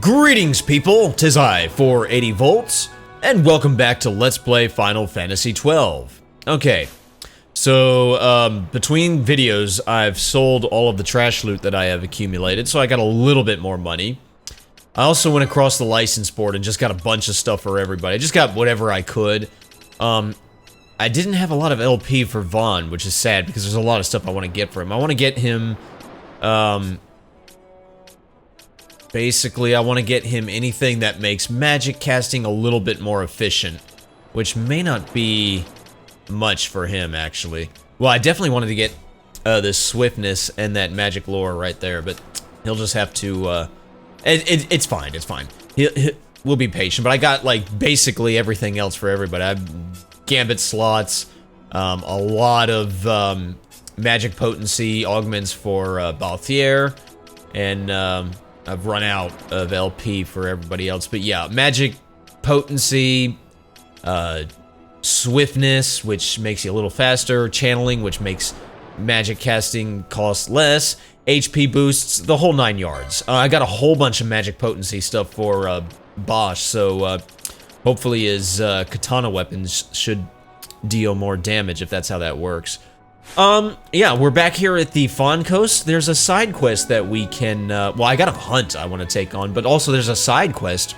Greetings, people! 'Tis I, 480 volts, and welcome back to Let's Play Final Fantasy XII. Okay, so, between videos, I've sold all of the trash loot that I have accumulated, so I got a little bit more money. I also went across the license board and just got a bunch of stuff for everybody. I just got whatever I could. I didn't have a lot of LP for Phon, which is sad, because there's a lot of stuff I want to get for him. I want to get him, basically, I want to get him anything that makes magic casting a little bit more efficient, which may not be much for him, actually. Well, I definitely wanted to get this swiftness and that magic lore right there, but he'll just have to, it's fine, it's fine. We'll be patient, but I got, like, basically everything else for everybody. I have gambit slots, a lot of magic potency augments for Balthier, and I've run out of LP for everybody else, but yeah, magic potency, swiftness, which makes you a little faster, channeling, which makes magic casting cost less, HP boosts, the whole 9 yards. I got a whole bunch of magic potency stuff for Bosch, so hopefully his katana weapons should deal more damage if that's how that works. Yeah, we're back here at the Phon Coast. There's a side quest that we can, well, I got a hunt I want to take on, but also there's a side quest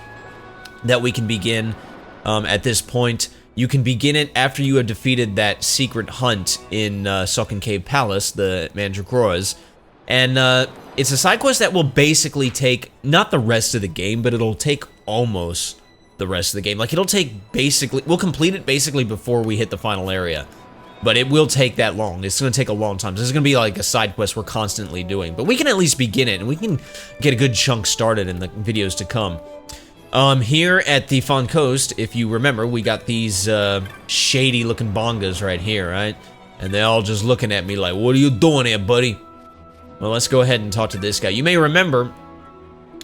that we can begin at this point. You can begin it after you have defeated that secret hunt in Sunken Cave Palace, the Mandragoras, and it's a side quest that will basically take, not the rest of the game, but it'll take almost the rest of the game. Like, it'll take basically, we'll complete it basically before we hit the final area. But it will take that long. It's going to take a long time. This is going to be like a side quest we're constantly doing. But we can at least begin it, and we can get a good chunk started in the videos to come. Here at the Phon Coast, if you remember, we got these shady-looking bongas right here, right? And they're all just looking at me like, what are you doing here, buddy? Well, let's go ahead and talk to this guy. You may remember,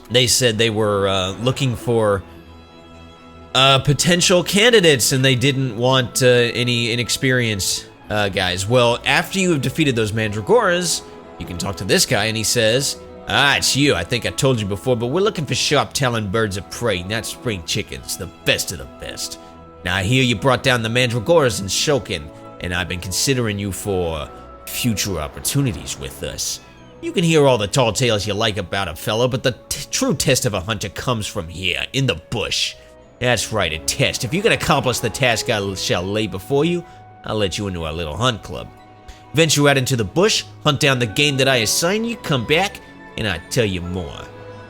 they said they were looking for potential candidates, and they didn't want any inexperienced guys. Well, after you have defeated those Mandragoras, you can talk to this guy, and he says, "Ah, it's you. I think I told you before, but we're looking for sharp-taloned birds of prey, not spring chickens, the best of the best. Now, I hear you brought down the Mandragoras in Shokin, and I've been considering you for future opportunities with us. You can hear all the tall tales you like about a fellow, but the true test of a hunter comes from here, in the bush. That's right, a test. If you can accomplish the task I shall lay before you, I'll let you into our little hunt club. Venture out into the bush, hunt down the game that I assign you, come back, and I'll tell you more.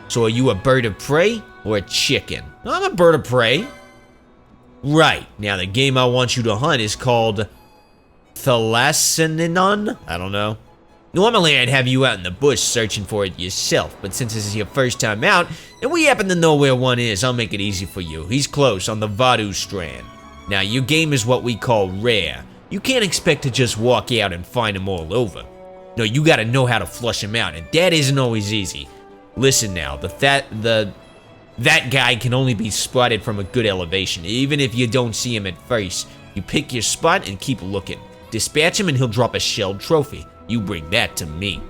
So are you a bird of prey or a chicken?" "I'm a bird of prey." "Right. Now the game I want you to hunt is called Thalassininon? I don't know. Normally I'd have you out in the bush searching for it yourself, but since this is your first time out, and we happen to know where one is, I'll make it easy for you. He's close, on the Vadu strand. Now, your game is what we call rare. You can't expect to just walk out and find him all over. No, you gotta know how to flush him out, and that isn't always easy. Listen now, that guy can only be spotted from a good elevation, even if you don't see him at first. You pick your spot and keep looking. Dispatch him and he'll drop a shelled trophy. You bring that to me.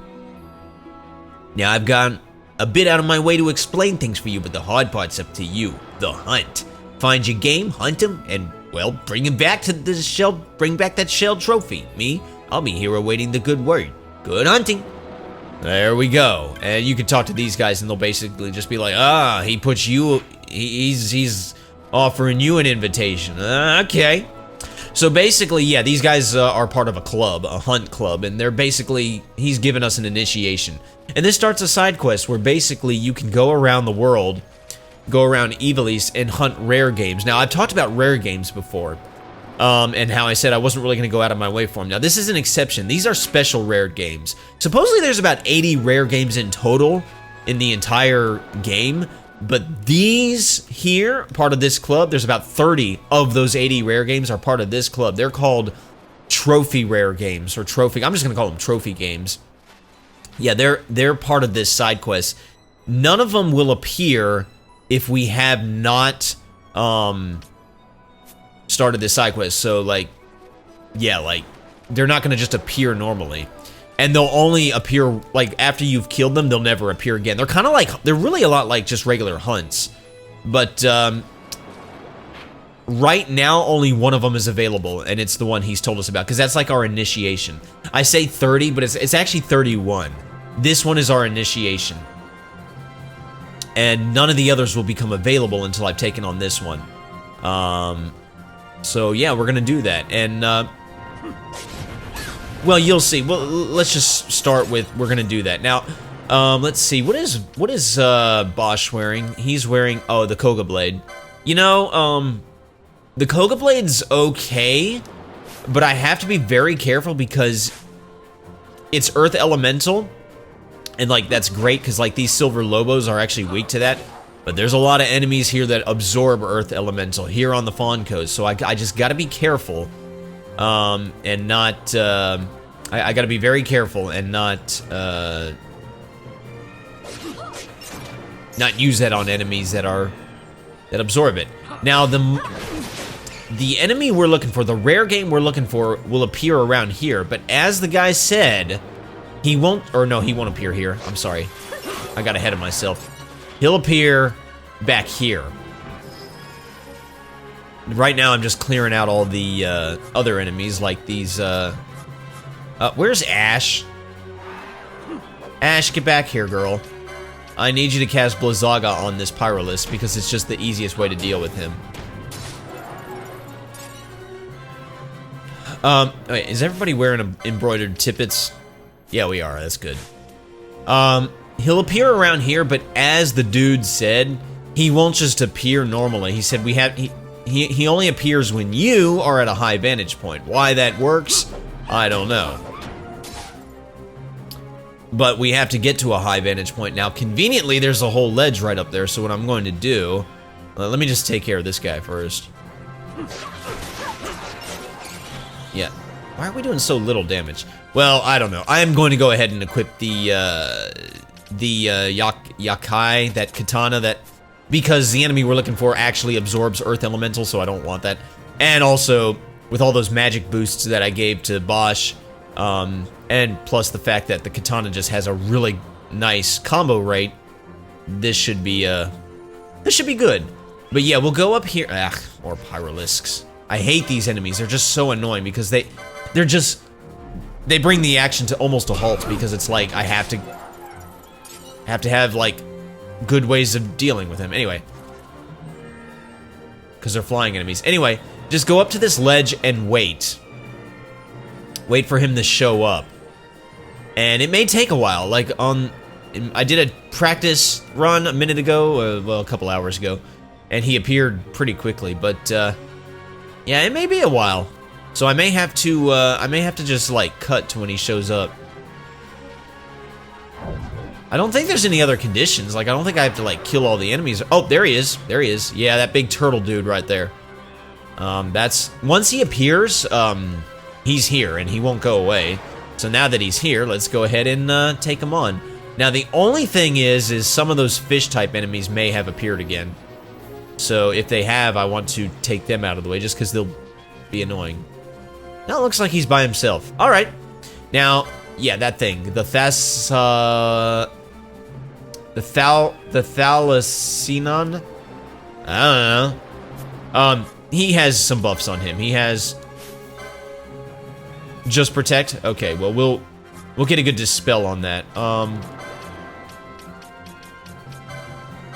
Now, I've gone a bit out of my way to explain things for you, but the hard part's up to you. The hunt. Find your game, hunt him, and, well, bring him back to the bring back that shelled trophy. Me, I'll be here awaiting the good word. Good hunting." There we go. And you can talk to these guys and they'll basically just be like, "Ah, he puts you, he's offering you an invitation." Okay. So basically, yeah, these guys are part of a club, a hunt club, and they're basically, he's given us an initiation. And this starts a side quest where basically you can go around the world, go around Evilise, and hunt rare games. Now, I've talked about rare games before, and how I said I wasn't really going to go out of my way for them. Now, this is an exception. These are special rare games. Supposedly, there's about 80 rare games in total in the entire game. But these here, part of this club, there's about 30 of those 80 rare games are part of this club. They're called trophy rare games, or trophy, I'm just gonna call them trophy games. Yeah, they're part of this side quest. None of them will appear if we have not started this side quest. So, like, yeah, like, they're not gonna just appear normally. And they'll only appear, like, after you've killed them, they'll never appear again. They're kind of like, they're really a lot like just regular hunts. But, right now, only one of them is available, and it's the one he's told us about, because that's like our initiation. I say 30, but it's actually 31. This one is our initiation. And none of the others will become available until I've taken on this one. So, yeah, we're going to do that. And, well, you'll see. Well, let's just start with, we're going to do that. Now, let's see. What is Bosch wearing? He's wearing, oh, the Koga Blade. You know, the Koga Blade's okay, but I have to be very careful because it's Earth Elemental, and, like, that's great because, like, these Silver Lobos are actually weak to that, but there's a lot of enemies here that absorb Earth Elemental here on the Phon Coast, so I just gotta be careful, and not, I gotta be very careful and not use that on enemies that absorb it. Now, the enemy we're looking for, the rare game we're looking for, will appear around here, but as the guy said, he won't, or no, he won't appear here. I'm sorry. I got ahead of myself. He'll appear back here. Right now, I'm just clearing out all the other enemies, like these, where's Ash? Ash, get back here, girl. I need you to cast Blizzaga on this Pyrolist, because it's just the easiest way to deal with him. Wait, is everybody wearing embroidered tippets? Yeah, we are. That's good. He'll appear around here, but as the dude said, he won't just appear normally. He said he only appears when you are at a high vantage point. Why that works, I don't know. But we have to get to a high vantage point. Now, conveniently, there's a whole ledge right up there, so what I'm going to do... let me just take care of this guy first. Yeah. Why are we doing so little damage? Well, I don't know. I am going to go ahead and equip the Yakai, that katana, that... because the enemy we're looking for actually absorbs Earth Elemental, so I don't want that. And also, with all those magic boosts that I gave to Bosch, and plus the fact that the katana just has a really nice combo rate, this should be good. But yeah, we'll go up here. Or Pyrolisks. I hate these enemies. They're just so annoying because they bring the action to almost a halt, because it's like I have to have like good ways of dealing with him. Anyway, because they're flying enemies. Anyway, just go up to this ledge and wait. Wait for him to show up. And it may take a while. Like, I did a practice run a minute ago, well, a couple hours ago, and he appeared pretty quickly, but, yeah, it may be a while. So I may have to just, like, cut to when he shows up. I don't think there's any other conditions. Like, I don't think I have to, like, kill all the enemies. Oh, there he is. There he is. Yeah, that big turtle dude right there. Once he appears, he's here, and he won't go away. So now that he's here, let's go ahead and take him on. Now, the only thing is some of those fish-type enemies may have appeared again. So if they have, I want to take them out of the way, just because they'll be annoying. Now it looks like he's by himself. All right. Now, yeah, that thing. The Thalassinon? I don't know. He has some buffs on him. He has... Just protect? Okay, well, we'll get a good dispel on that.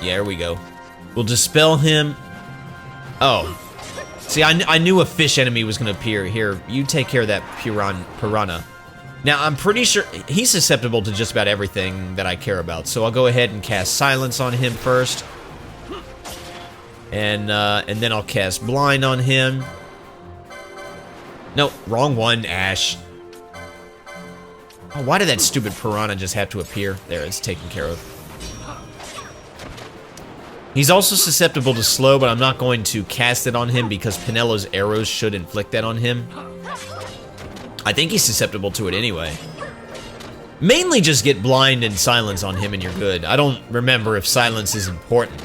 Yeah, here we go. We'll dispel him. Oh. See, I knew a fish enemy was going to appear. Here, you take care of that piranha. Now, I'm pretty sure he's susceptible to just about everything that I care about. So I'll go ahead and cast Silence on him first. And then I'll cast Blind on him. No, wrong one, Ash. Oh, why did that stupid piranha just have to appear? There, it's taken care of. He's also susceptible to slow, but I'm not going to cast it on him because Pinello's arrows should inflict that on him. I think he's susceptible to it anyway. Mainly just get Blind and Silence on him and you're good. I don't remember if Silence is important.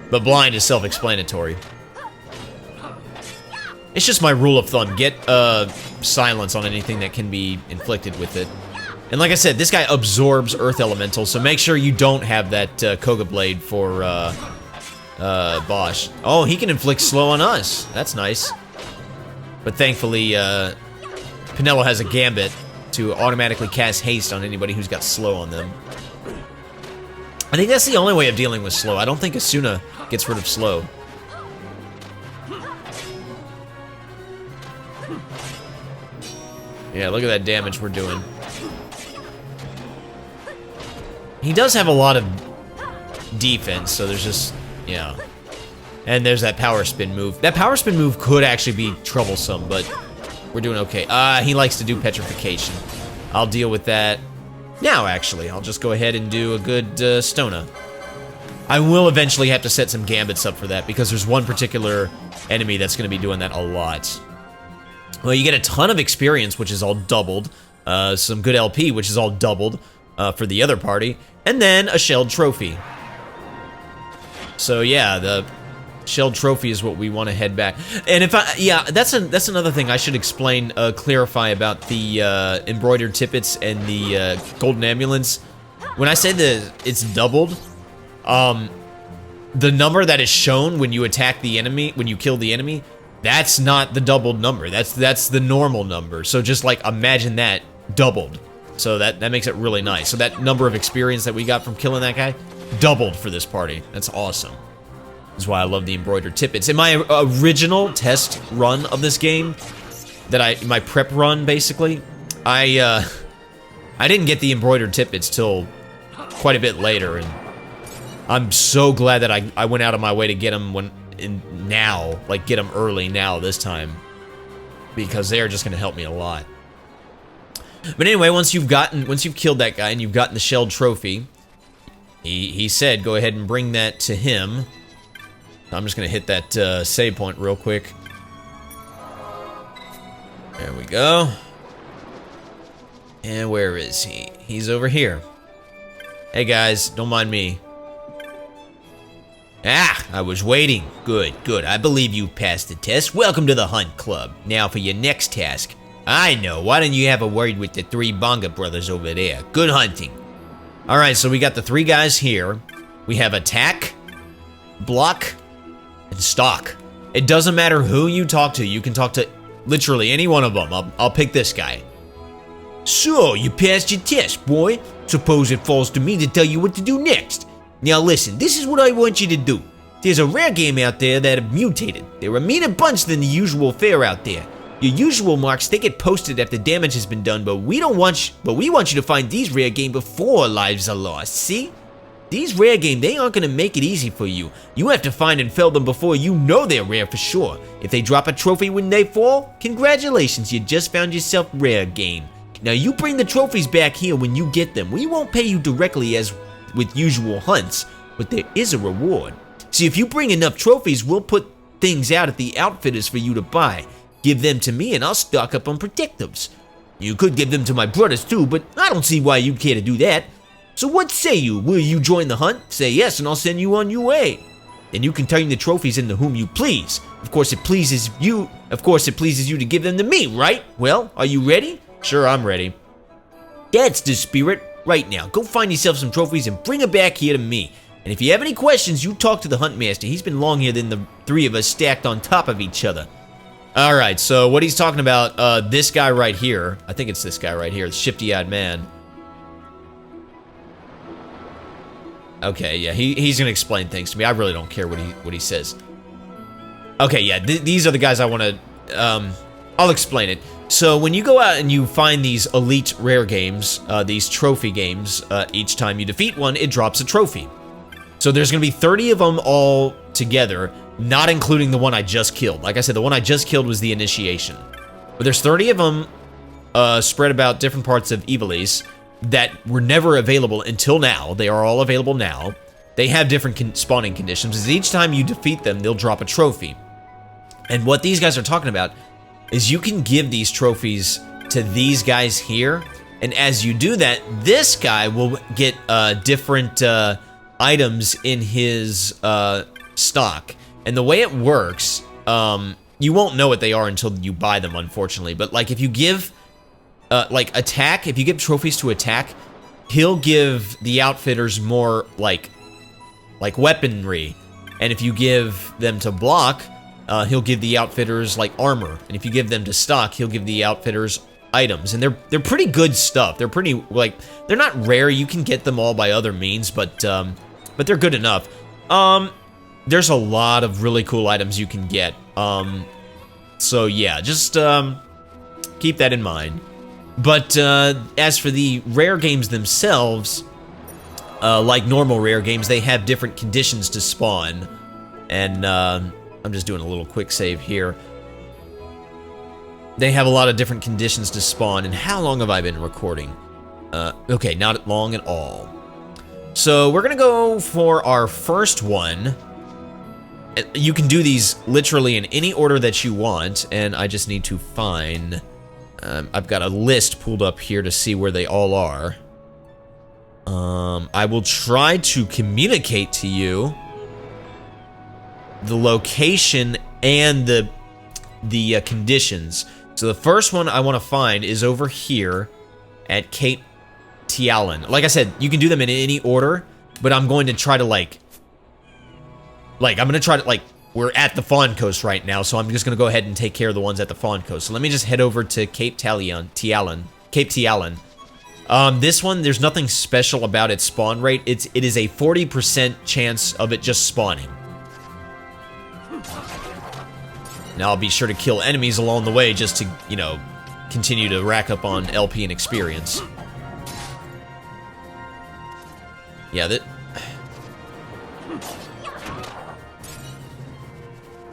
But Blind is self-explanatory. It's just my rule of thumb. Get Silence on anything that can be inflicted with it. And like I said, this guy absorbs Earth Elemental, so make sure you don't have that Koga Blade for Bosch. Oh, he can inflict slow on us. That's nice. But thankfully, Pinello has a Gambit to automatically cast haste on anybody who's got slow on them. I think that's the only way of dealing with slow. I don't think Asuna gets rid of slow. Yeah, look at that damage we're doing. He does have a lot of defense, so there's just, yeah. And there's that power spin move. That power spin move could actually be troublesome, but we're doing okay. He likes to do petrification. I'll deal with that now, actually. I'll just go ahead and do a good Stona. I will eventually have to set some Gambits up for that, because there's one particular enemy that's going to be doing that a lot. Well, you get a ton of experience, which is all doubled. Some good LP, which is all doubled for the other party. And then a Shelled Trophy. So yeah, the Shelled Trophy is what we want to head back. And if yeah, that's another thing I should explain, clarify about the embroidered tippets and the golden ambulance. When I say that it's doubled, the number that is shown when you attack the enemy, when you kill the enemy, that's not the doubled number. That's the normal number. So just like imagine that doubled. So that makes it really nice. So that number of experience that we got from killing that guy, doubled for this party. That's awesome. That's why I love the embroidered tippets. In my original test run of this game, my prep run basically, I didn't get the embroidered tippets till quite a bit later, and I'm so glad that I went out of my way to get them now, like get them early now this time, because they are just going to help me a lot. But anyway, once you've killed that guy and you've gotten the Shelled Trophy, he said go ahead and bring that to him. I'm just going to hit that save point real quick. There we go. And where is he? He's over here. Hey guys, don't mind me. Ah, I was waiting. Good, good. I believe you passed the test. Welcome to the Hunt Club. Now for your next task. I know. Why don't you have a word with the 3 Bonga brothers over there? Good hunting. Alright, so we got the 3 guys here. We have attack, block, and stalk. It doesn't matter who you talk to. You can talk to literally any one of them. I'll pick this guy. So, you passed your test, boy. Suppose it falls to me to tell you what to do next. Now listen, this is what I want you to do. There's a rare game out there that have mutated. They're a meaner bunch than the usual fare out there. Your usual marks, they get posted after damage has been done, but we want you to find these rare game before lives are lost, see? These rare game, they aren't gonna make it easy for you. You have to find and fell them before you know they're rare for sure. If they drop a trophy when they fall, congratulations, you just found yourself rare game. Now you bring the trophies back here when you get them. We won't pay you directly as with usual hunts, but there is a reward. See, if you bring enough trophies, we'll put things out at the outfitters for you to buy. Give them to me and I'll stock up on protectives. You could give them to my brothers too, but I don't see why you'd care to do that. So what say you? Will you join the hunt? Say yes and I'll send you on your way. Then you can turn the trophies into whom you please. Of course it pleases you to give them to me, right? Well, are you ready? Sure, I'm ready. That's the spirit. Right now, go find yourself some trophies and bring them back here to me. And if you have any questions, you talk to the Hunt Master. He's been longer than the 3 of us stacked on top of each other. Alright, so what he's talking about, this guy right here, I think it's this guy right here, the shifty-eyed man. Okay, yeah, he's gonna explain things to me. I really don't care what he says. Okay, yeah, these are the guys I want to, I'll explain it. So when you go out and you find these elite rare games, these trophy games, each time you defeat one, it drops a trophy. So there's going to be 30 of them all together, not including the one I just killed. Like I said, the one I just killed was the initiation. But there's 30 of them spread about different parts of Ivalice that were never available until now. They are all available now. They have different spawning conditions. As each time you defeat them, they'll drop a trophy. And what these guys are talking about is you can give these trophies to these guys here, and as you do that, this guy will get different items in his stock. And the way it works, you won't know what they are until you buy them, unfortunately, but like if you give like attack, if you give trophies to attack, he'll give the outfitters more like weaponry. And if you give them to block, he'll give the outfitters like armor. And if you give them to stock, he'll give the outfitters items. And they're pretty good stuff. They're pretty, like, they're not rare. You can get them all by other means, but they're good enough. There's a lot of really cool items you can get. So yeah, just keep that in mind. But as for the rare games themselves, like normal rare games, they have different conditions to spawn. And I'm just doing a little quick save here. They have a lot of different conditions to spawn. And how long have I been recording? Okay, not long at all. So we're gonna go for our first one. You can do these literally in any order that you want, and I just need to find... I've got a list pulled up here to see where they all are. I will try to communicate to you the location and the conditions. So the first one I want to find is over here at Cape Tialan. Like I said, you can do them in any order, but I'm going to try to we're at the Phon Coast right now, so I'm just going to go ahead and take care of the ones at the Phon Coast. So let me just head over to Cape Tialan. This one, there's nothing special about its spawn rate. It is a 40% chance of it just spawning. Now I'll be sure to kill enemies along the way just to, you know, continue to rack up on LP and experience. Yeah,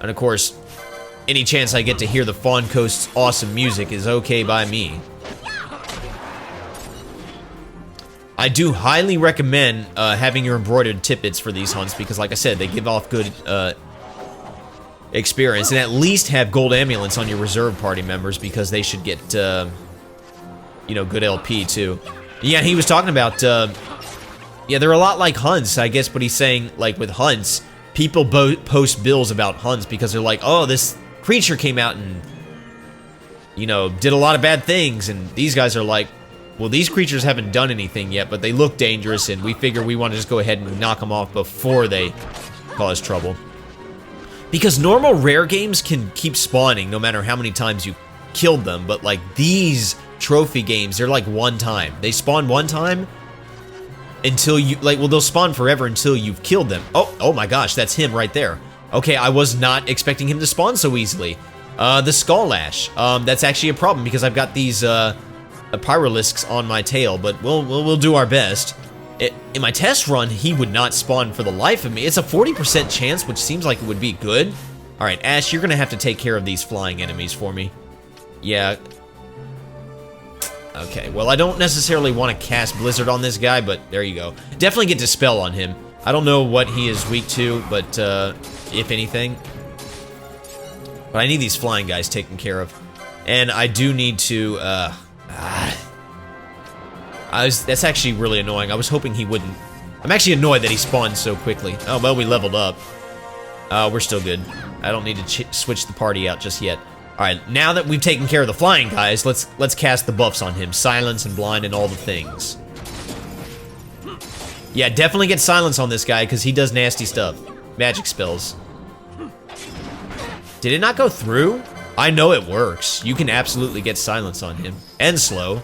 and of course, any chance I get to hear the Phon Coast's awesome music is okay by me. I do highly recommend having your embroidered tippets for these hunts because, like I said, they give off good experience. And at least have gold amulets on your reserve party members because they should get, you know, good LP too. Yeah, he was talking about, yeah, they're a lot like hunts, I guess, but he's saying, like, with hunts, people post bills about hunts because they're like, oh, this creature came out and, you know, did a lot of bad things. And these guys are like, well, these creatures haven't done anything yet, but they look dangerous, and we figure we want to just go ahead and knock them off before they cause trouble. Because normal rare games can keep spawning no matter how many times you killed them, but like these trophy games, they're like one time. They spawn one time until you, like, well, they'll spawn forever until you've killed them. Oh my gosh, that's him right there. Okay, I was not expecting him to spawn so easily. The Skull Ash. That's actually a problem because I've got these Pyralisks on my tail, but we'll do our best. In my test run, he would not spawn for the life of me. It's a 40% chance, which seems like it would be good. All right, Ash, you're gonna have to take care of these flying enemies for me. Yeah. Okay, well, I don't necessarily want to cast Blizzard on this guy, but there you go. Definitely get Dispel on him. I don't know what he is weak to, but if anything. But I need these flying guys taken care of. And I do need to, that's actually really annoying. I was hoping he wouldn't. I'm actually annoyed that he spawned so quickly. Oh, well, we leveled up. We're still good. I don't need to switch the party out just yet. Alright, now that we've taken care of the flying guys, let's cast the buffs on him. Silence and blind and all the things. Yeah, definitely get silence on this guy, because he does nasty stuff. Magic spells. Did it not go through? I know it works. You can absolutely get silence on him. And slow.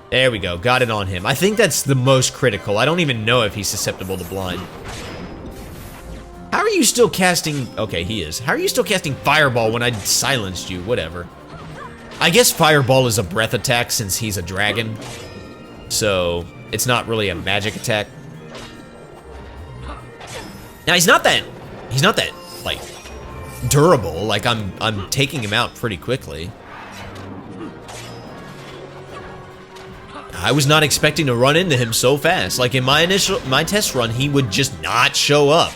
There we go, got it on him. I think that's the most critical. I don't even know if he's susceptible to blind. How are you still casting... Okay, he is. How are you still casting Fireball when I silenced you? Whatever. I guess Fireball is a breath attack since he's a dragon. So, it's not really a magic attack. Now, he's not that, like, durable. Like, I'm taking him out pretty quickly. I was not expecting to run into him so fast. Like, in my test run, he would just not show up.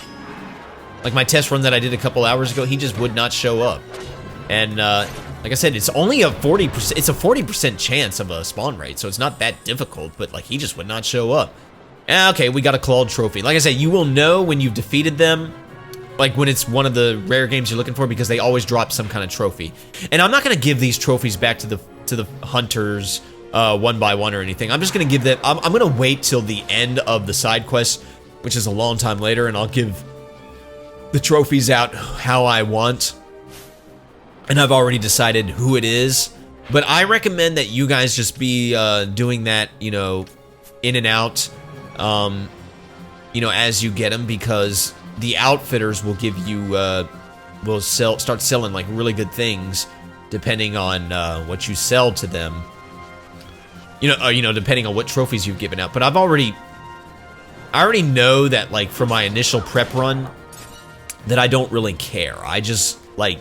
Like my test run that I did a couple hours ago, he just would not show up. And like I said, it's only a 40%, it's a 40% chance of a spawn rate, so it's not that difficult, but like he just would not show up. Okay, we got a clawed trophy. Like I said, you will know when you've defeated them, like when it's one of the rare games you're looking for, because they always drop some kind of trophy. And I'm not gonna give these trophies back to to the hunters one by one or anything. I'm just gonna give that. I'm gonna wait till the end of the side quest, which is a long time later, and I'll give the trophies out how I want. And I've already decided who it is. But I recommend that you guys just be doing that, you know, in and out, you know, as you get them, because the outfitters will give you, will start selling like really good things, depending on what you sell to them. You know, depending on what trophies you've given out. But I already know that, like, for my initial prep run, that I don't really care. I just like.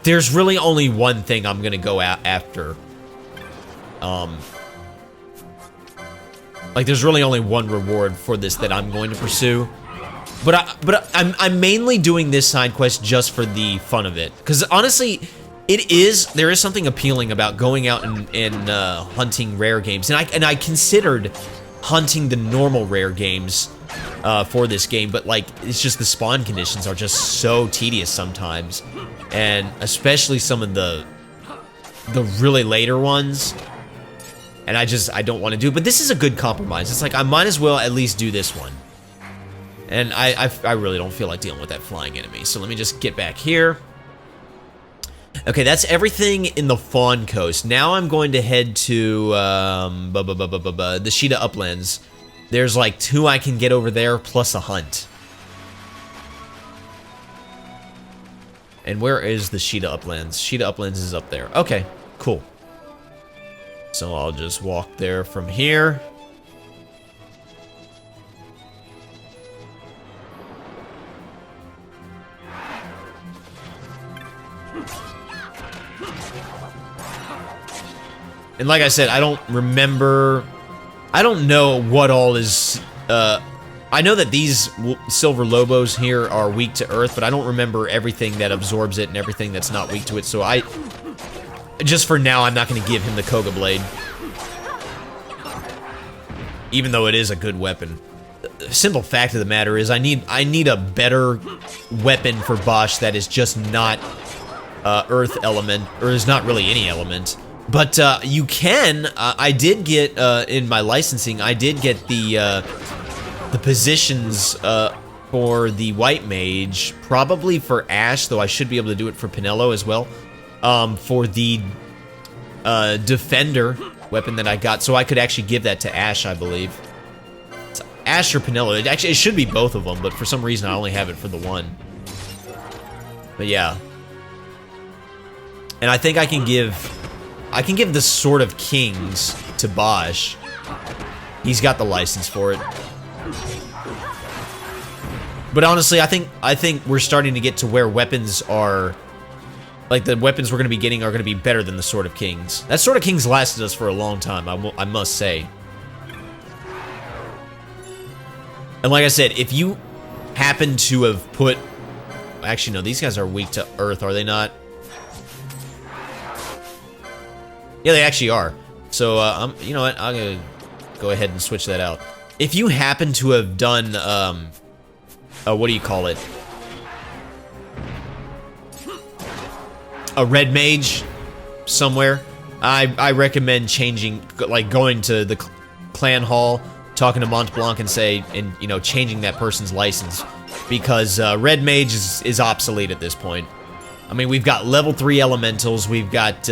There's really only one thing I'm gonna go out after. Like, there's really only one reward for this that I'm going to pursue. But I'm mainly doing this side quest just for the fun of it. Because honestly, there is something appealing about going out and hunting rare games. And I considered hunting the normal rare games for this game, but like, it's just the spawn conditions are just so tedious sometimes. And especially some of the really later ones, and I don't want to do it. But this is a good compromise. It's like, I might as well at least do this one. And I really don't feel like dealing with that flying enemy. So let me just get back here. Okay, that's everything in the Phon Coast. Now I'm going to head to the Sheeta Uplands. There's like 2 I can get over there, plus a hunt. And where is the Sheeta Uplands? Sheeta Uplands is up there. Okay, cool. So I'll just walk there from here. And like I said, I don't remember. I don't know what all is. I know that these silver lobos here are weak to earth, but I don't remember everything that absorbs it and everything that's not weak to it. So just for now, I'm not going to give him the Koga Blade, even though it is a good weapon. The simple fact of the matter is, I need a better weapon for Bosch that is just not earth element, or is not really any element. But you can. I did get in my licensing. I did get the positions for the White Mage, probably for Ash, though I should be able to do it for Pinello as well. For the Defender weapon that I got, so I could actually give that to Ash, I believe. It's Ash or Pinello. It should be both of them, but for some reason I only have it for the one. But yeah. And I think I can give the Sword of Kings to Bosch. He's got the license for it. But honestly, I think we're starting to get to where weapons are, like, the weapons we're going to be getting are going to be better than the Sword of Kings. That Sword of Kings lasted us for a long time, I must say. And like I said, if you happen to have put... Actually, no, these guys are weak to earth, are they not? Yeah, they actually are. So, you know what? I'm going to go ahead and switch that out. If you happen to have done, what do you call it? A red mage somewhere, I recommend changing, like, going to the clan hall, talking to Mont Blanc and you know, changing that person's license, because red mage is obsolete at this point. I mean, we've got level 3 elementals, we've got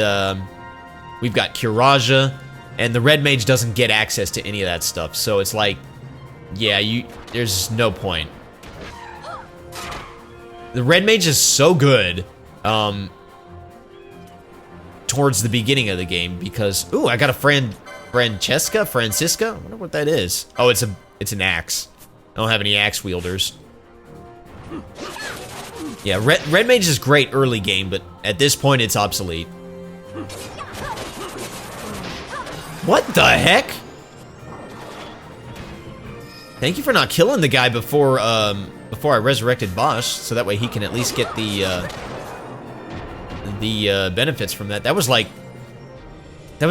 Kiraja, and the red mage doesn't get access to any of that stuff, so it's like, yeah, there's no point. The red mage is so good, towards the beginning of the game, because, ooh, I got a Francisca? I wonder what that is. Oh, it's an axe. I don't have any axe wielders. Yeah, red mage is great early game, but at this point, it's obsolete. What the heck? Thank you for not killing the guy before I resurrected Bosch, so that way he can at least get the benefits from that. That was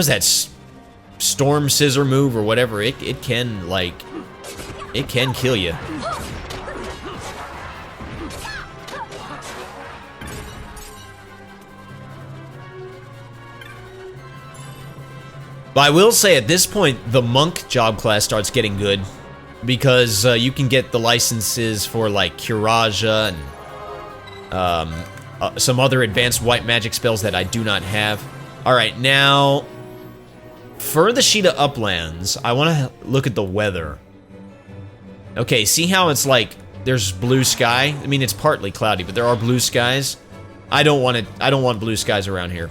that storm scissor move or whatever. It can kill you. But I will say at this point, the monk job class starts getting good because you can get the licenses for like Curaja and some other advanced white magic spells that I do not have. All right, now for the Sheeta Uplands, I want to look at the weather. Okay, see how it's like there's blue sky? I mean, it's partly cloudy, but there are blue skies. I don't want blue skies around here.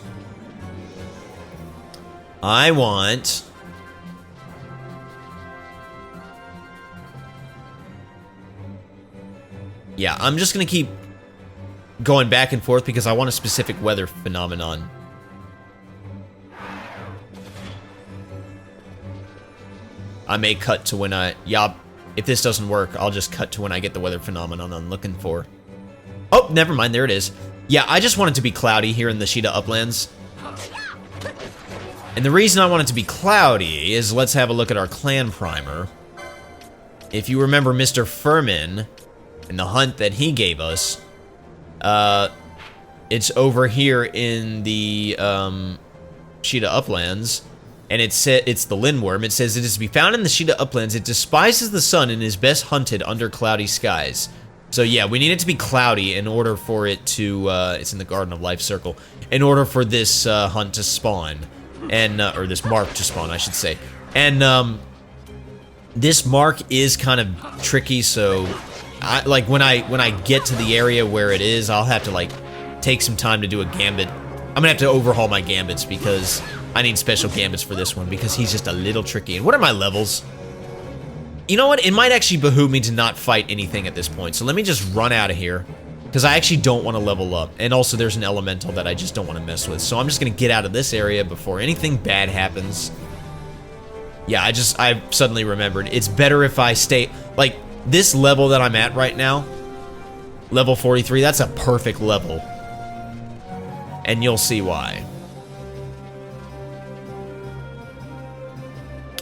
I want... Yeah, I'm just gonna keep going back and forth because I want a specific weather phenomenon. I may cut to when I... Yeah, if this doesn't work, I'll just cut to when I get the weather phenomenon I'm looking for. Oh, never mind, there it is. Yeah, I just want it to be cloudy here in the Sheeta Uplands. And the reason I want it to be cloudy is, let's have a look at our clan primer. If you remember Mr. Furman and the hunt that he gave us, it's over here in the Sheeta Uplands, and it's the Lindworm. It says, it is to be found in the Sheeta Uplands. It despises the sun and is best hunted under cloudy skies. So yeah, we need it to be cloudy in order for it to, it's in the Garden of Life circle, in order for this hunt to spawn. And, or this mark to spawn, I should say. And, this mark is kind of tricky, so, like, when I get to the area where it is, I'll have to, like, take some time to do a gambit. I'm gonna have to overhaul my gambits, because I need special gambits for this one, because he's just a little tricky. And what are my levels? You know what? It might actually behoove me to not fight anything at this point, so let me just run out of here. Because I actually don't want to level up. And also there's an elemental that I just don't want to mess with. So I'm just going to get out of this area before anything bad happens. Yeah, I suddenly remembered. It's better if I stay... Like, this level that I'm at right now, level 43, that's a perfect level. And you'll see why.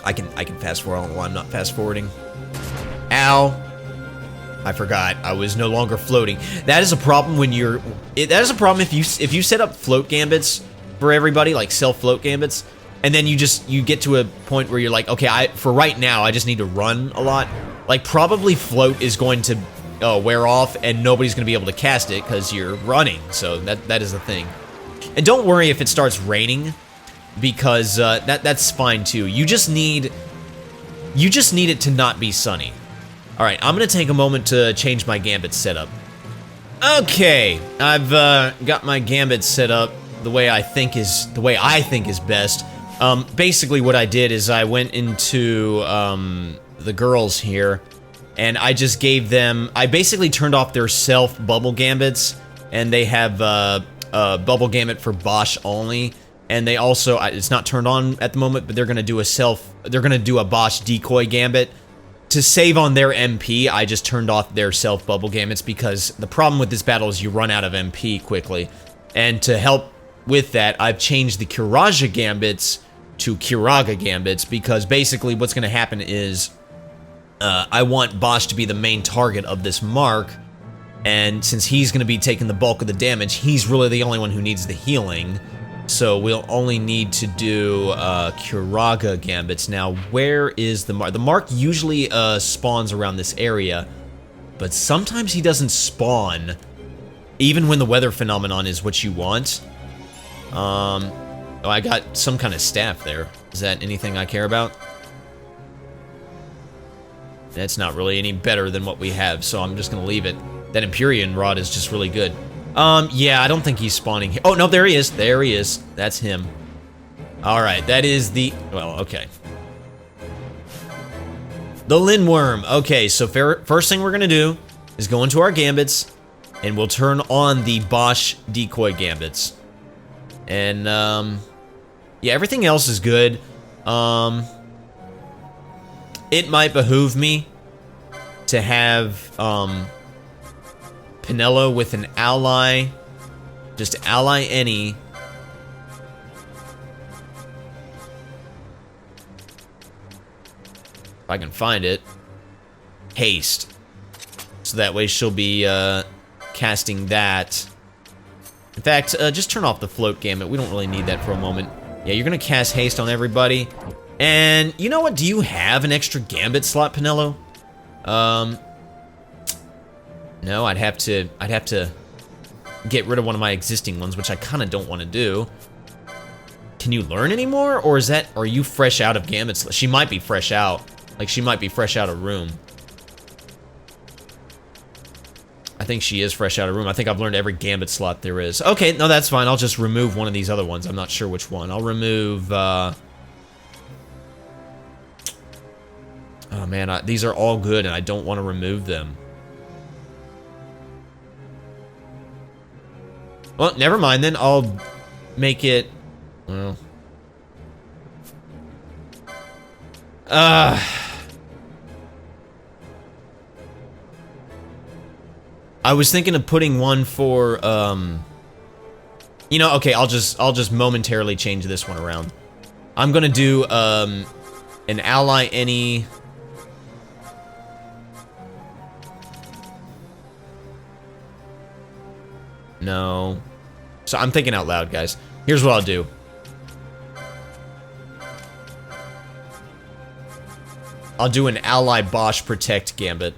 I can fast forward while I'm not fast forwarding. Ow. I forgot. I was no longer floating. That is a problem when you're... that is a problem if you set up float gambits for everybody, like self-float gambits, and then you get to a point where you're like, okay, for right now, I just need to run a lot. Like, probably float is going to wear off, and nobody's going to be able to cast it because you're running. So that is the thing. And don't worry if it starts raining, because that's fine too. You just need it to not be sunny. Alright, I'm gonna take a moment to change my gambit setup. Okay, I've got my gambit set up the way I think is best. Basically what I did is I went into the girls here, and I just gave them... I basically turned off their self-bubble gambits, and they have bubble gambit for Bosch only, and they also... It's not turned on at the moment, but they're gonna do a Bosch decoy gambit. To save on their MP, I just turned off their self-bubble gambits because the problem with this battle is you run out of MP quickly. And to help with that, I've changed the Curaja gambits to Curaga gambits because basically what's going to happen is I want Bosch to be the main target of this mark, and since he's going to be taking the bulk of the damage, he's really the only one who needs the healing. So we'll only need to do Curaga gambits. Now, where is the mark? The mark usually spawns around this area, but sometimes he doesn't spawn, even when the weather phenomenon is what you want. Oh, I got some kind of staff there. Is that anything I care about? That's not really any better than what we have, so I'm just gonna leave it. That Empyrean Rod is just really good. Yeah, I don't think he's spawning here. Oh, no, there he is. There he is. That's him. Alright, that is the... Well, okay. The Lindworm. Okay, so first thing we're gonna do is go into our gambits, and we'll turn on the Bosch decoy gambits. And, yeah, everything else is good. It might behoove me to have, Pinello with an ally. Just ally any. If I can find it. Haste. So that way she'll be, casting that. In fact, just turn off the float gambit. We don't really need that for a moment. Yeah, you're gonna cast haste on everybody. And you know what? Do you have an extra Gambit slot, Pinello? No, I'd have to get rid of one of my existing ones, which I kind of don't want to do. Can you learn anymore, or are you fresh out of Gambit slot? She might be fresh out. Like, she might be fresh out of room. I think she is fresh out of room. I think I've learned every Gambit slot there is. Okay, no, that's fine. I'll just remove one of these other ones. I'm not sure which one. I'll remove, oh man, these are all good, and I don't want to remove them. Well, never mind then. I'll make it, well... I was thinking of putting one for, you know, okay, I'll just momentarily change this one around. I'm gonna do, an ally any... No. So I'm thinking out loud, guys. Here's what I'll do. I'll do an ally Bosch Protect Gambit.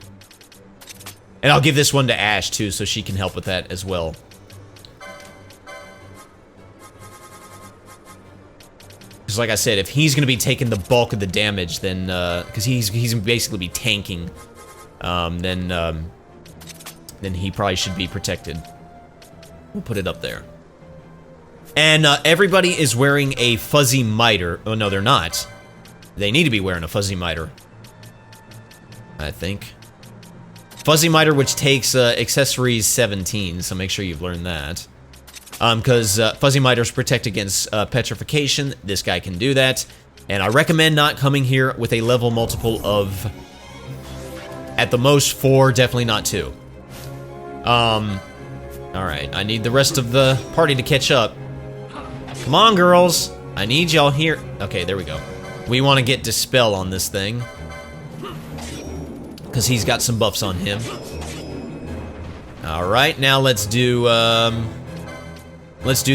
And I'll give this one to Ash, too, so she can help with that as well. Because like I said, if he's going to be taking the bulk of the damage, then, because he's going to basically be tanking, then he probably should be protected. We'll put it up there. And everybody is wearing a fuzzy miter. Oh, no, they're not. They need to be wearing a fuzzy miter, I think. Fuzzy miter, which takes accessories 17, so make sure you've learned that. Because fuzzy miters protect against petrification. This guy can do that. And I recommend not coming here with a level multiple of, at the most, 4, definitely not 2. Alright, I need the rest of the party to catch up. Come on, girls. I need y'all here. Okay, there we go. We want to get Dispel on this thing, because he's got some buffs on him. Alright, now let's do the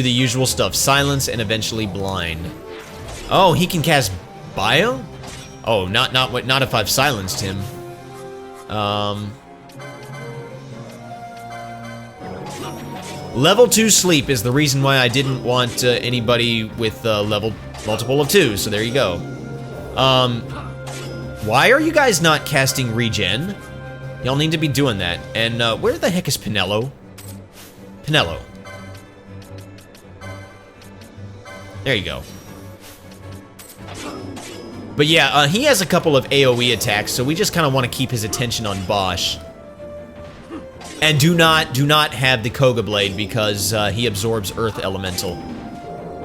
usual stuff. Silence and eventually Blind. Oh, he can cast Bio? Oh, not if I've silenced him. Level 2 Sleep is the reason why I didn't want anybody with level multiple of 2, so there you go. Why are you guys not casting Regen? Y'all need to be doing that. And where the heck is Pinello? Pinello. There you go. But yeah, he has a couple of AoE attacks, so we just kind of want to keep his attention on Bosch. And do not have the Koga Blade because he absorbs Earth Elemental.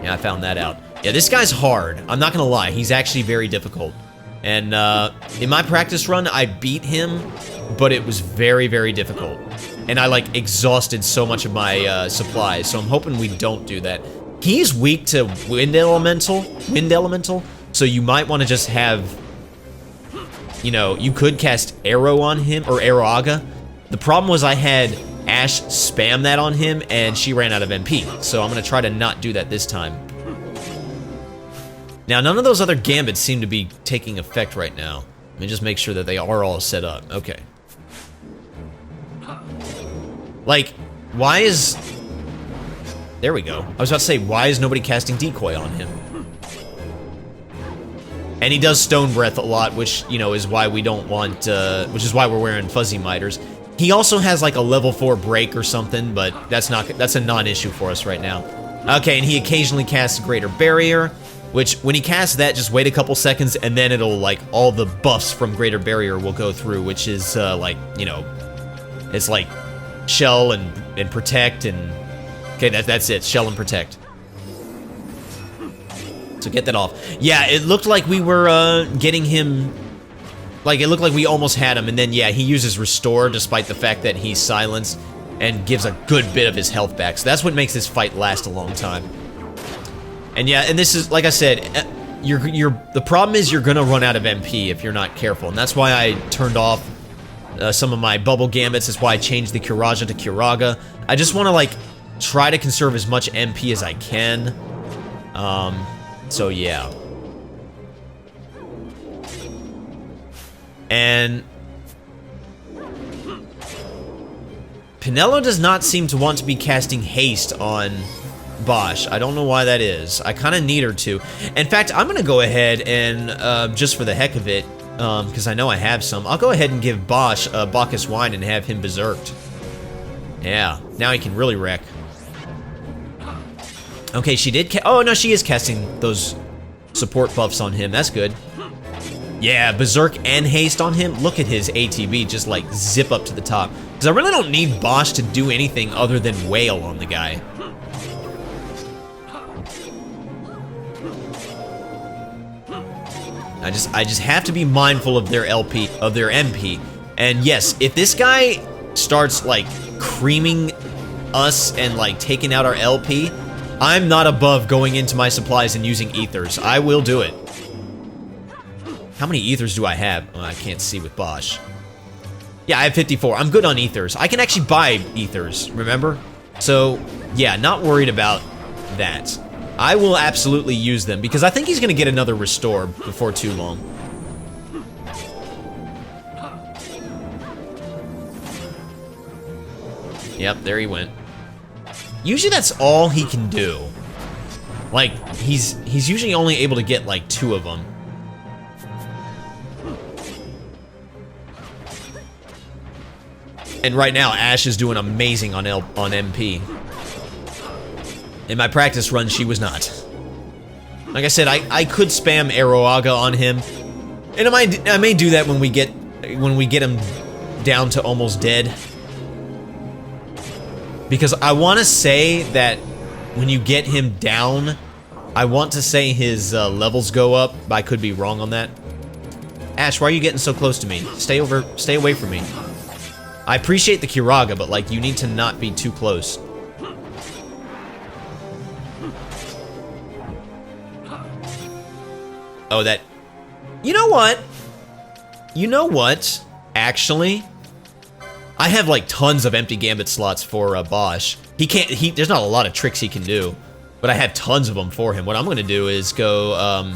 Yeah, I found that out. Yeah, this guy's hard. I'm not gonna lie, he's actually very difficult. And in my practice run, I beat him, but it was very, very difficult. And I like exhausted so much of my supplies, so I'm hoping we don't do that. He's weak to Wind Elemental, so you might want to just have, you know, you could cast Arrow on him, or Arrowaga. The problem was I had Ash spam that on him, and she ran out of MP, so I'm going to try to not do that this time. Now, none of those other Gambits seem to be taking effect right now. Let me just make sure that they are all set up. Okay. Like, why is... There we go. I was about to say, why is nobody casting Decoy on him? And he does Stone Breath a lot, which, you know, is why we don't want, which is why we're wearing Fuzzy Miters. He also has like a level 4 break or something, but that's a non-issue for us right now. Okay, and he occasionally casts Greater Barrier, which when he casts that, just wait a couple seconds and then it'll like, all the buffs from Greater Barrier will go through, which is like, you know, it's like Shell and Protect and, okay, that's it, Shell and Protect. So get that off. Yeah, it looked like we were getting him, like it looked like we almost had him, and then yeah, he uses Restore despite the fact that he's silenced and gives a good bit of his health back. So that's what makes this fight last a long time. And yeah, and this is, like I said, the problem is you're gonna run out of MP if you're not careful, and that's why I turned off some of my bubble gambits. That's why I changed the Kiraja to Kiraga. I just want to like try to conserve as much MP as I can. So yeah. And Pinello does not seem to want to be casting haste on Bosch. I don't know why that is. I kind of need her to. In fact, I'm going to go ahead and, just for the heck of it, because I know I have some, I'll go ahead and give Bosch Bacchus wine and have him berserked. Yeah, now he can really wreck. Okay, she did oh, no, she is casting those support buffs on him. That's good. Yeah, berserk and haste on him. Look at his ATB just, like, zip up to the top. Because I really don't need Bosch to do anything other than wail on the guy. I just have to be mindful of their LP, of their MP. And yes, if this guy starts, like, creaming us and, like, taking out our LP, I'm not above going into my supplies and using ethers. I will do it. How many ethers do I have? Oh, I can't see with Bosch. Yeah, I have 54. I'm good on ethers. I can actually buy ethers, remember? So, yeah, not worried about that. I will absolutely use them, because I think he's going to get another restore before too long. Yep, there he went. Usually that's all he can do. Like, he's usually only able to get, like, 2 of them. And right now, Ash is doing amazing on MP. In my practice run, she was not. Like I said, I could spam Aroaga on him, and I may do that when we get him down to almost dead. Because I want to say that when you get him down, I want to say his levels go up, but I could be wrong on that. Ash, why are you getting so close to me? Stay away from me. I appreciate the Kiraga, but, like, you need to not be too close. Oh, that... You know what? You know what? Actually, I have, like, tons of empty Gambit slots for Bosch. There's not a lot of tricks he can do, but I have tons of them for him. What I'm gonna do is go,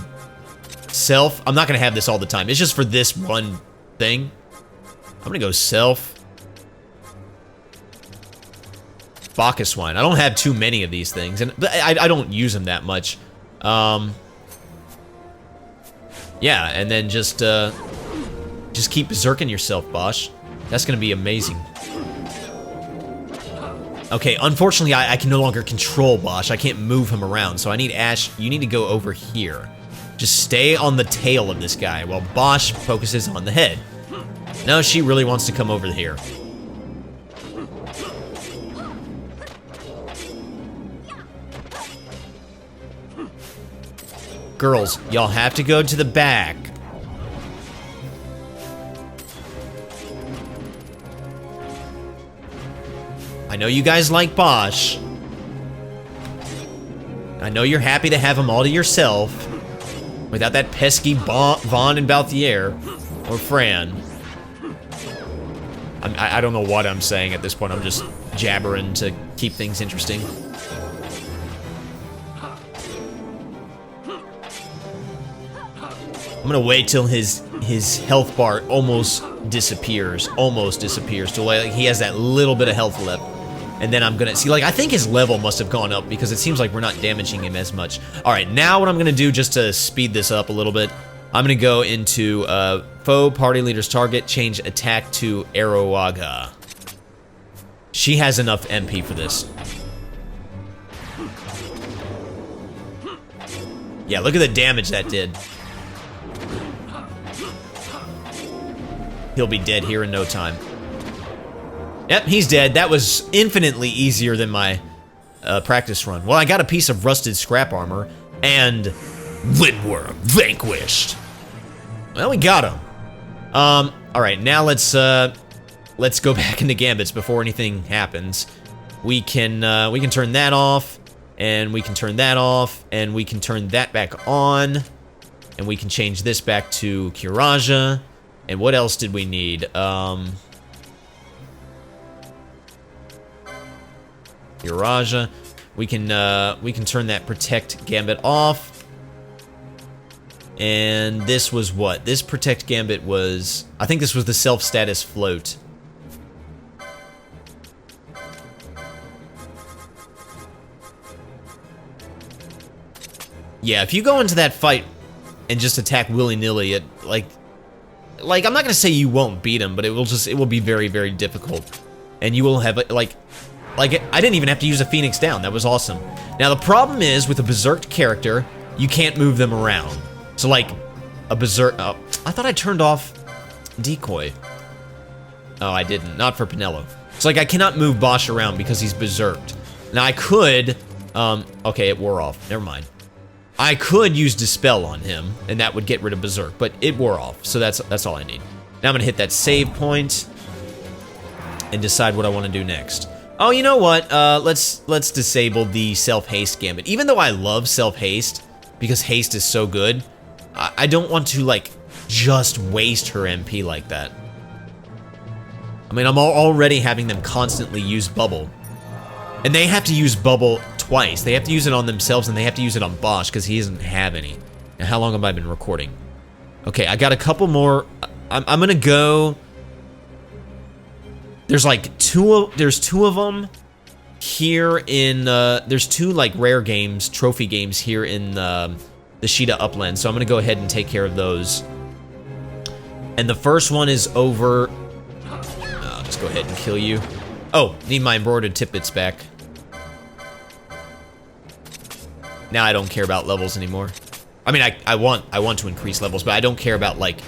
Self. I'm not gonna have this all the time. It's just for this one thing. I'm gonna go Self. Bacchus wine. I don't have too many of these things, and I don't use them that much. Yeah, and then just keep berserking yourself, Bosch. That's gonna be amazing. Okay, unfortunately, I can no longer control Bosch. I can't move him around, so I need Ash. You need to go over here. Just stay on the tail of this guy while Bosch focuses on the head. No, she really wants to come over here. Girls, y'all have to go to the back. I know you guys like Bosch. I know you're happy to have him all to yourself without that pesky Phon and Balthier or Fran. I don't know what I'm saying at this point. I'm just jabbering to keep things interesting. I'm gonna wait till his health bar almost disappears. To like he has that little bit of health left. And then I'm gonna see, like, I think his level must have gone up because it seems like we're not damaging him as much. Alright, now what I'm gonna do just to speed this up a little bit, I'm gonna go into foe party leader's target, change attack to Aroaga. She has enough MP for this. Yeah, look at the damage that did. He'll be dead here in no time. Yep, he's dead. That was infinitely easier than my practice run. Well, I got a piece of rusted scrap armor, and Windworm vanquished. Well, we got him. All right, now let's go back into Gambits before anything happens. We can turn that off, and we can turn that off, and we can turn that back on, and we can change this back to Kiraja. And what else did we need? Kiraja. We can turn that Protect Gambit off. And this was what? This Protect Gambit was... I think this was the self-status float. Yeah, if you go into that fight and just attack willy-nilly, it, like, I'm not gonna say you won't beat him, but it will be very, very difficult. And you will have, like, I didn't even have to use a Phoenix Down. That was awesome. Now, the problem is, with a Berserk character, you can't move them around. So, like, a Berserk... Oh, I thought I turned off Decoy. Oh, I didn't. Not for Pinello. So, like, I cannot move Bosch around because he's Berserked. Now, I could... okay, it wore off. Never mind. I could use Dispel on him, and that would get rid of Berserk, but it wore off, so that's all I need. Now I'm gonna hit that save point and decide what I want to do next. Oh, you know what? Let's disable the self-haste gambit. Even though I love self-haste, because haste is so good, I don't want to, like, just waste her MP like that. I mean, I'm already having them constantly use Bubble. And they have to use Bubble twice. They have to use it on themselves, and they have to use it on Bosch, because he doesn't have any. Now, how long have I been recording? Okay, I got a couple more. I'm gonna go... There's like two of them here in... there's two, like, rare games, trophy games here in the Sheeta Upland, so I'm gonna go ahead and take care of those. And the first one is over... I'll just go ahead and kill you. Oh, need my embroidered tidbits back. Now I don't care about levels anymore. I mean, I want to increase levels, but I don't care about, like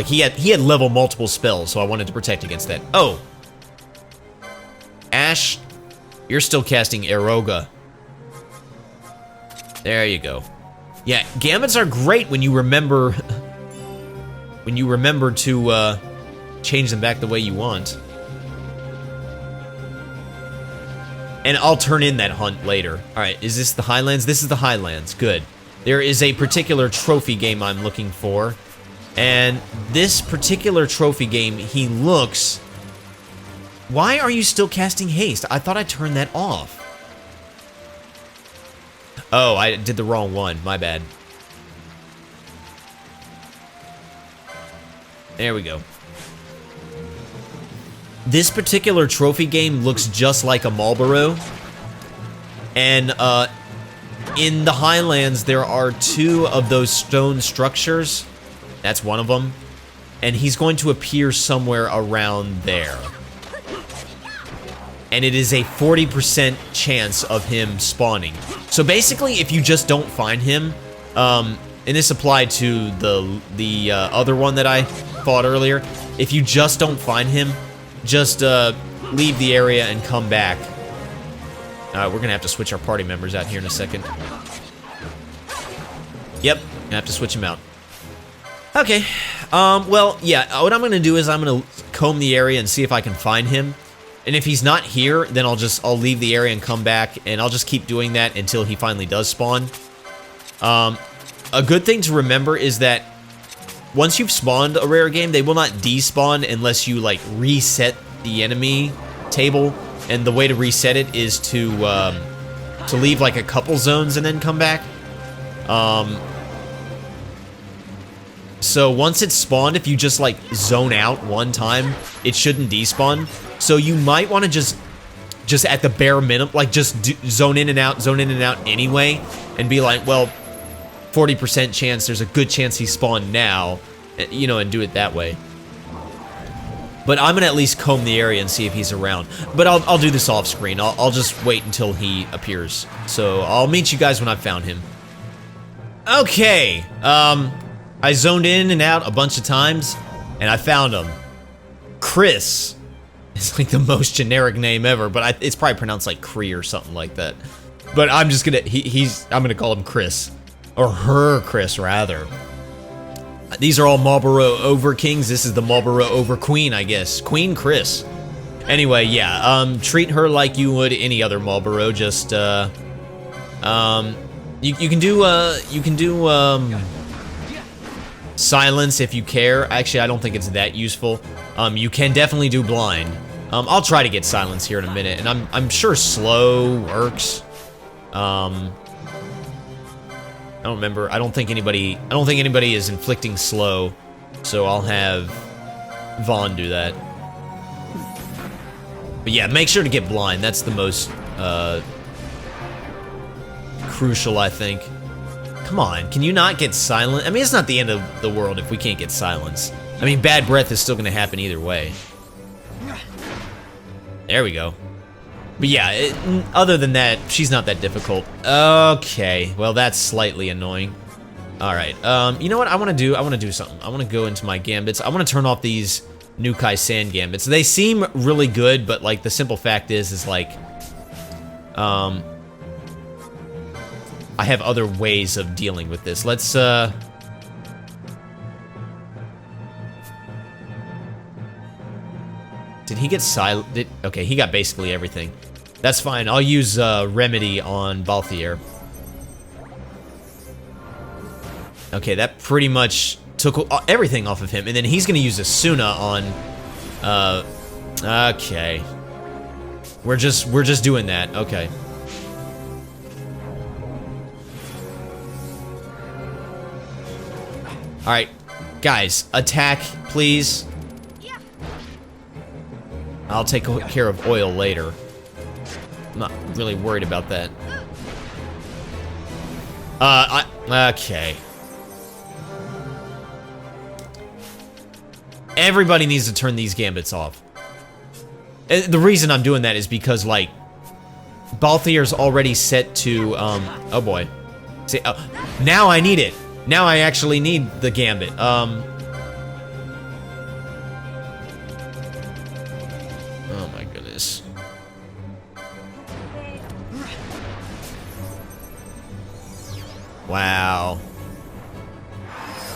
he had level multiple spells, so I wanted to protect against that. Oh, Ash, you're still casting Eroga. There you go. Yeah, gambits are great when you remember to change them back the way you want. And I'll turn in that hunt later. Alright, is this the Highlands? This is the Highlands. Good. There is a particular trophy game I'm looking for. And this particular trophy game, he looks... Why are you still casting haste? I thought I turned that off. Oh, I did the wrong one. My bad. There we go. This particular trophy game looks just like a Marlboro, and in the Highlands there are two of those stone structures. That's one of them, and he's going to appear somewhere around there. And it is a 40% chance of him spawning. So basically, if you just don't find him, and this applied to the other one that I fought earlier, if you just don't find him, just leave the area and come back. We're gonna have to switch our party members out here in a second. Yep, gonna have to switch them out. Okay, well, yeah, what I'm gonna do is I'm gonna comb the area and see if I can find him. And if he's not here, then I'll leave the area and come back, and I'll just keep doing that until he finally does spawn. A good thing to remember is that once you've spawned a rare game, they will not despawn unless you, like, reset the enemy table. And the way to reset it is to leave, like, a couple zones and then come back. So once it's spawned, if you just, like, zone out one time, it shouldn't despawn. So you might want to just at the bare minimum, like, just zone in and out anyway, and be like, well, 40% chance, there's a good chance he spawned now, you know, and do it that way. But I'm gonna at least comb the area and see if he's around. But I'll do this off screen. I'll just wait until he appears. So I'll meet you guys when I've found him. Okay, I zoned in and out a bunch of times, and I found him. Chris. It's like the most generic name ever, but it's probably pronounced like Cree or something like that. But I'm just gonna, I'm gonna call him Chris. Or her Chris, rather. These are all Marlboro over kings. This is the Marlboro over queen, I guess. Queen Chris. Anyway, yeah, treat her like you would any other Marlboro. Just, you can do silence if you care. Actually, I don't think it's that useful. You can definitely do blind. I'll try to get silence here in a minute, and I'm sure slow works. don't remember. I don't think anybody is inflicting slow, so I'll have Phon do that. But yeah, make sure to get blind. That's the most crucial, I think. Come on, can you not get silent? I mean, it's not the end of the world if we can't get silence. I mean, bad breath is still gonna happen either way. There we go. But yeah, other than that, she's not that difficult. Okay, well that's slightly annoying. All right, you know what I want to do? I want to do something. I want to go into my gambits. I want to turn off these Nukai Sand gambits. They seem really good, but like the simple fact is like, I have other ways of dealing with this. Let's, did he get silent? Okay, he got basically everything. That's fine. I'll use Remedy on Balthier. Okay, that pretty much took everything off of him, and then he's gonna use Asuna on. Okay, we're just doing that. Okay. All right, guys, attack, please. I'll take care of oil later. I'm not really worried about that. Okay. Everybody needs to turn these gambits off. The reason I'm doing that is because, like, Balthier's already set to, oh boy. See, now I need it. Now I actually need the gambit. Oh my goodness. Wow.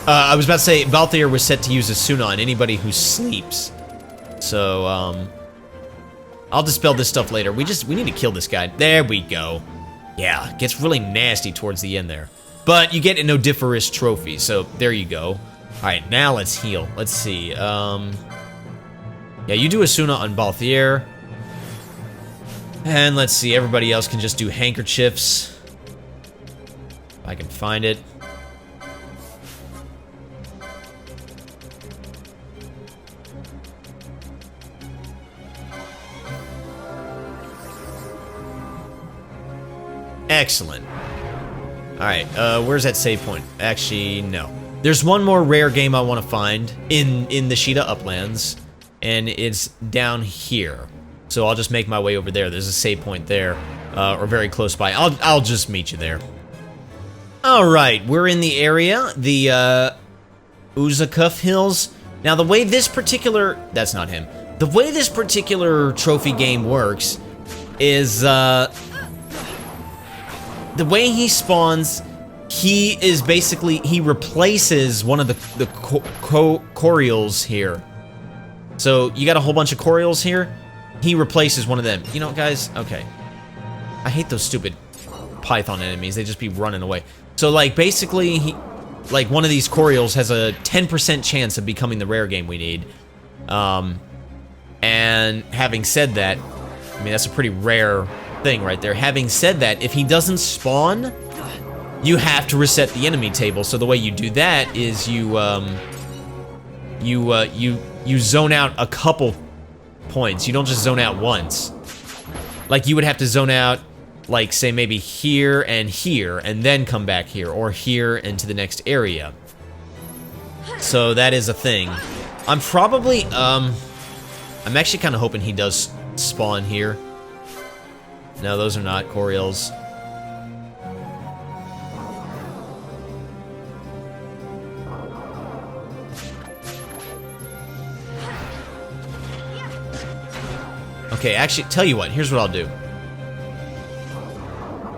I was about to say, Balthier was set to use Asuna on anybody who sleeps. So, I'll dispel this stuff later. We need to kill this guy. There we go. Yeah, it gets really nasty towards the end there. But you get an Odiferous trophy, so there you go. Alright, now let's heal. Let's see. Yeah, you do Asuna on Balthier. And let's see, everybody else can just do handkerchiefs. If I can find it. Excellent. Alright, where's that save point? Actually, no. There's one more rare game I want to find in the Sheeta Uplands, and it's down here. So I'll just make my way over there. There's a save point there, or very close by. I'll just meet you there. Alright, we're in the area, the Uzakuf Hills. Now the way this particular... That's not him. The way this particular trophy game works is, the way he spawns, he is basically, he replaces one of the Corials here. So you got a whole bunch of Corials here. He replaces one of them. You know, guys, okay. I hate those stupid Python enemies. They just be running away. So like basically, like one of these Corials has a 10% chance of becoming the rare game we need. And having said that, I mean, that's a pretty rare thing right there. Having said that, if he doesn't spawn, you have to reset the enemy table. So the way you do that is you zone out a couple points. You don't just zone out once. Like you would have to zone out, like say maybe here, and then come back here, or here and to the next area. So that is a thing. I'm probably I'm actually kind of hoping he does spawn here. No, those are not Corials. Okay, actually, tell you what, here's what I'll do.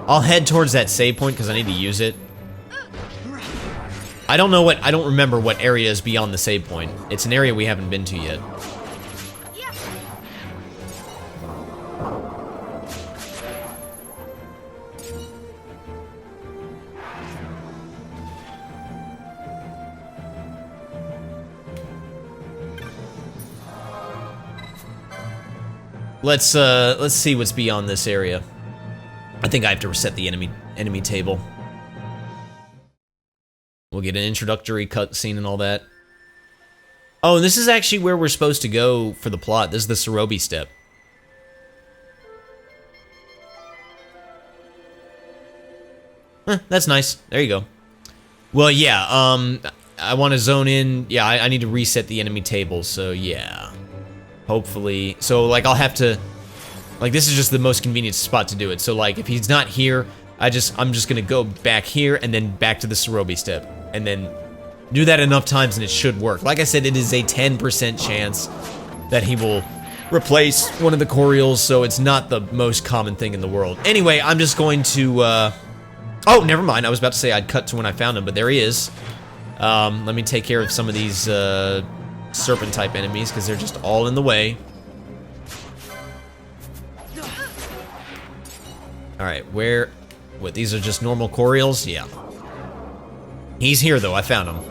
I'll head towards that save point because I need to use it. I don't remember what area is beyond the save point. It's an area we haven't been to yet. Let's see what's beyond this area. I think I have to reset the enemy table. We'll get an introductory cutscene and all that. Oh, and this is actually where we're supposed to go for the plot. This is the Cerobi step. That's nice. There you go. Well, yeah, I want to zone in. Yeah, I need to reset the enemy tables, so yeah. Hopefully. So, like, I'll have to... Like, this is just the most convenient spot to do it. So, like, if he's not here, I'm just gonna go back here and then back to the Cerobi step. And then do that enough times and it should work. Like I said, it is a 10% chance that he will replace one of the Corials, so it's not the most common thing in the world. Anyway, I'm just going to, oh, never mind. I was about to say I'd cut to when I found him, but there he is. Let me take care of some of these, serpent-type enemies, because they're just all in the way. Alright, where... What, these are just normal Corials? Yeah. He's here, though. I found him.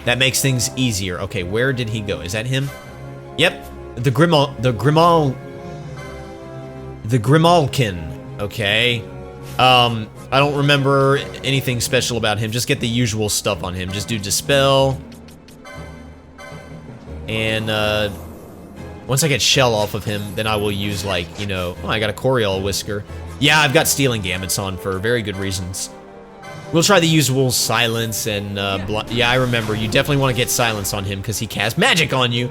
That makes things easier. Okay, where did he go? Is that him? Yep. The Grimalkin. Okay. I don't remember anything special about him. Just get the usual stuff on him. Just do Dispel. And, once I get Shell off of him, then I will use, like, you know... Oh, I got a Coriol Whisker. Yeah, I've got Stealing Gambits on for very good reasons. We'll try the usual Silence and, yeah, I remember. You definitely want to get Silence on him, because he casts magic on you.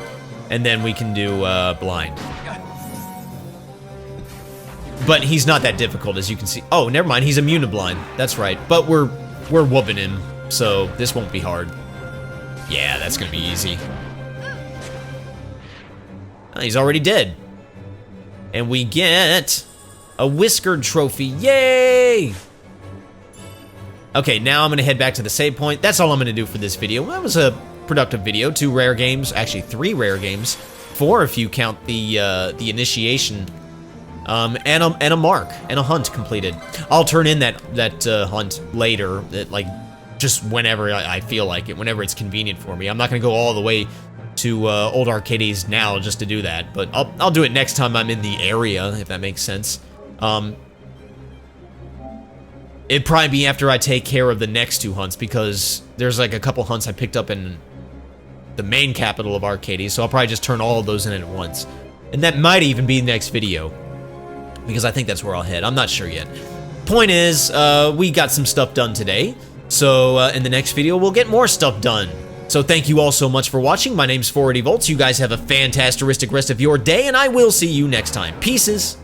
And then we can do, Blind. But he's not that difficult, as you can see. Oh, never mind, he's immune to Blind. That's right. But we're whooping him, so this won't be hard. Yeah, that's gonna be easy. Oh, he's already dead. And we get a Whiskered Trophy. Yay! Okay, now I'm gonna head back to the save point. That's all I'm gonna do for this video. That was a productive video. 2 rare games, actually 3 rare games. 4 if you count the initiation. And a mark, and a hunt completed. I'll turn in that hunt later, like, just whenever I feel like it, whenever it's convenient for me. I'm not gonna go all the way to Old Arcades now just to do that, but I'll do it next time I'm in the area, if that makes sense. It'd probably be after I take care of the next 2 hunts, because there's like a couple hunts I picked up in the main capital of Arcades, so I'll probably just turn all of those in at once. And that might even be the next video, because I think that's where I'll head. I'm not sure yet. Point is, we got some stuff done today, so in the next video we'll get more stuff done. So thank you all so much for watching. My name's 480 Volts. You guys have a fantastic rest of your day, and I will see you next time. Pieces.